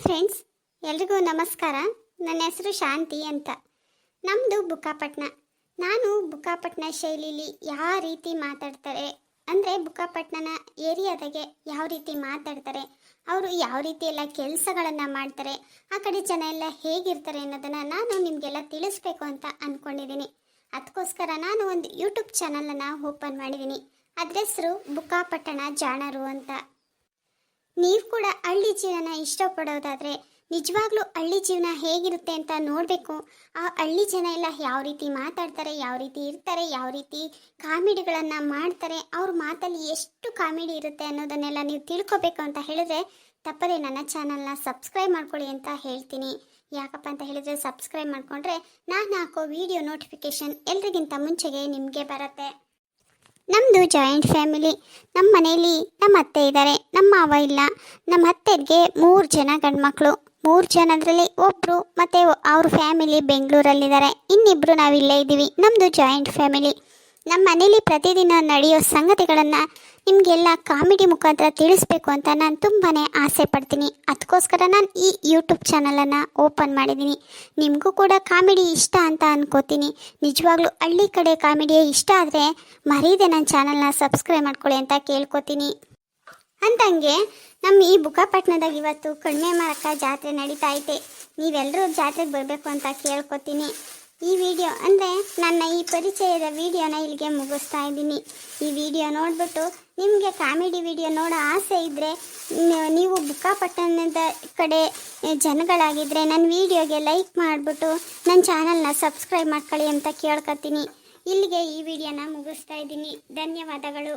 Friends, ಎಲ್ರಿಗೂ ನಮಸ್ಕಾರ. ನನ್ನ ಹೆಸರು ಶಾಂತಿ ಅಂತ. ನಮ್ಮದು ಬುಕ್ಕಾಪಟ್ಟಣ. ನಾನು ಬುಕ್ಕಾಪಟ್ಟಣ ಶೈಲಿಲಿ ಯಾವ ರೀತಿ ಮಾತಾಡ್ತಾರೆ ಅಂದರೆ ಬುಕ್ಕಾಪಟ್ಟಣನ ಏರಿಯಾದಾಗೆ ಯಾವ ರೀತಿ ಮಾತಾಡ್ತಾರೆ, ಅವರು ಯಾವ ರೀತಿ ಎಲ್ಲ ಕೆಲಸಗಳನ್ನು ಮಾಡ್ತಾರೆ, ಆ ಕಡೆ ಜನ ಎಲ್ಲ ಹೇಗಿರ್ತಾರೆ ಅನ್ನೋದನ್ನು ನಾನು ನಿಮಗೆಲ್ಲ ತಿಳಿಸ್ಬೇಕು ಅಂತ ಅಂದ್ಕೊಂಡಿದ್ದೀನಿ. ಅದಕ್ಕೋಸ್ಕರ ನಾನು ಒಂದು ಯೂಟ್ಯೂಬ್ ಚಾನಲನ್ನು ಓಪನ್ ಮಾಡಿದ್ದೀನಿ. ಅದ್ರ ಹೆಸರು ಬುಕ್ಕಾಪಟ್ಟಣ ಜಾಣರು ಅಂತ. ನೀವು ಕೂಡ ಹಳ್ಳಿ ಜೀವನ ಇಷ್ಟಪಡೋದಾದರೆ ನಿಜವಾಗ್ಲೂ ಹಳ್ಳಿ ಜೀವನ ಹೇಗಿರುತ್ತೆ ಅಂತ ನೋಡಬೇಕು. ಆ ಹಳ್ಳಿ ಜನ ಎಲ್ಲ ಯಾವ ರೀತಿ ಮಾತಾಡ್ತಾರೆ, ಯಾವ ರೀತಿ ಇರ್ತಾರೆ, ಯಾವ ರೀತಿ ಕಾಮಿಡಿಗಳನ್ನು ಮಾಡ್ತಾರೆ, ಅವ್ರ ಮಾತಲ್ಲಿ ಎಷ್ಟು ಕಾಮಿಡಿ ಇರುತ್ತೆ ಅನ್ನೋದನ್ನೆಲ್ಲ ನೀವು ತಿಳ್ಕೊಬೇಕು ಅಂತ ಹೇಳಿದ್ರೆ ತಪ್ಪದೆ ನನ್ನ ಚಾನಲ್ನ ಸಬ್ಸ್ಕ್ರೈಬ್ ಮಾಡ್ಕೊಳ್ಳಿ ಅಂತ ಹೇಳ್ತೀನಿ. ಯಾಕಪ್ಪ ಅಂತ ಹೇಳಿದರೆ ಸಬ್ಸ್ಕ್ರೈಬ್ ಮಾಡಿಕೊಂಡ್ರೆ ನಾನು ಹಾಕೋ ವಿಡಿಯೋ ನೋಟಿಫಿಕೇಷನ್ ಎಲ್ರಿಗಿಂತ ಮುಂಚೆಗೆ ನಿಮಗೆ ಬರುತ್ತೆ. ನಮ್ಮದು ಜಾಯಿಂಟ್ ಫ್ಯಾಮಿಲಿ. ನಮ್ಮ ಮನೆಯಲ್ಲಿ ನಮ್ಮ ಅತ್ತೆ ಇದ್ದಾರೆ, ನಮ್ಮ ಮಾವ ಇಲ್ಲ. ನಮ್ಮ ಅತ್ತೆಗೆ 3 ಜನ ಗಂಡ್ಮಕ್ಳು. 3 ಜನದಲ್ಲಿ ಒಬ್ಬರು ಮತ್ತು ಅವ್ರ ಫ್ಯಾಮಿಲಿ ಬೆಂಗಳೂರಲ್ಲಿದ್ದಾರೆ, ಇನ್ನಿಬ್ಬರು ನಾವಿಲ್ಲೇ ಇದ್ದೀವಿ. ನಮ್ಮದು ಜಾಯಿಂಟ್ ಫ್ಯಾಮಿಲಿ. ನಮ್ಮ ಮನೇಲಿ ಪ್ರತಿದಿನ ನಡೆಯೋ ಸಂಗತಿಗಳನ್ನು ನಿಮಗೆಲ್ಲ ಕಾಮಿಡಿ ಮುಖಾಂತರ ತಿಳಿಸ್ಬೇಕು ಅಂತ ನಾನು ತುಂಬಾ ಆಸೆ ಪಡ್ತೀನಿ. ಅದಕ್ಕೋಸ್ಕರ ನಾನು ಈ ಯೂಟ್ಯೂಬ್ ಚಾನಲನ್ನು ಓಪನ್ ಮಾಡಿದ್ದೀನಿ. ನಿಮಗೂ ಕೂಡ ಕಾಮಿಡಿ ಇಷ್ಟ ಅಂತ ಅನ್ಕೋತೀನಿ. ನಿಜವಾಗ್ಲೂ ಹಳ್ಳಿ ಕಡೆ ಕಾಮಿಡಿ ಇಷ್ಟ ಆದರೆ ಮರೀದೆ ನನ್ನ ಚಾನಲ್ನ ಸಬ್ಸ್ಕ್ರೈಬ್ ಮಾಡ್ಕೊಳ್ಳಿ ಅಂತ ಕೇಳ್ಕೊತೀನಿ. ಅಂದಂಗೆ ನಮ್ಮ ಈ ಬುಕ್ಕಾಪಟ್ಟಣದಾಗ ಇವತ್ತು ಕಡಿಮೆ ಮಾರಕ ಜಾತ್ರೆ ನಡೀತಾ ಐತೆ. ನೀವೆಲ್ಲರೂ ಜಾತ್ರೆಗೆ ಬರಬೇಕು ಅಂತ ಕೇಳ್ಕೊತೀನಿ. ಈ ವಿಡಿಯೋ ಅಂದರೆ ನನ್ನ ಈ ಪರಿಚಯದ ವಿಡಿಯೋನ ಇಲ್ಲಿಗೆ ಮುಗಿಸ್ತಾ ಇದ್ದೀನಿ. ಈ ವಿಡಿಯೋ ನೋಡಿಬಿಟ್ಟು ನಿಮಗೆ ಕಾಮಿಡಿ ವಿಡಿಯೋ ನೋಡೋ ಆಸೆ ಇದ್ದರೆ, ನೀವು ಬುಕ್ಕಾಪಟ್ಟಣದ ಕಡೆ ಜನಗಳಾಗಿದ್ದರೆ ನನ್ನ ವಿಡಿಯೋಗೆ ಲೈಕ್ ಮಾಡಿಬಿಟ್ಟು ನನ್ನ ಚಾನಲ್ನ ಸಬ್ಸ್ಕ್ರೈಬ್ ಮಾಡ್ಕೊಳ್ಳಿ ಅಂತ ಕೇಳ್ಕೊತೀನಿ. ಇಲ್ಲಿಗೆ ಈ ವಿಡಿಯೋನ ಮುಗಿಸ್ತಾ ಇದ್ದೀನಿ. ಧನ್ಯವಾದಗಳು.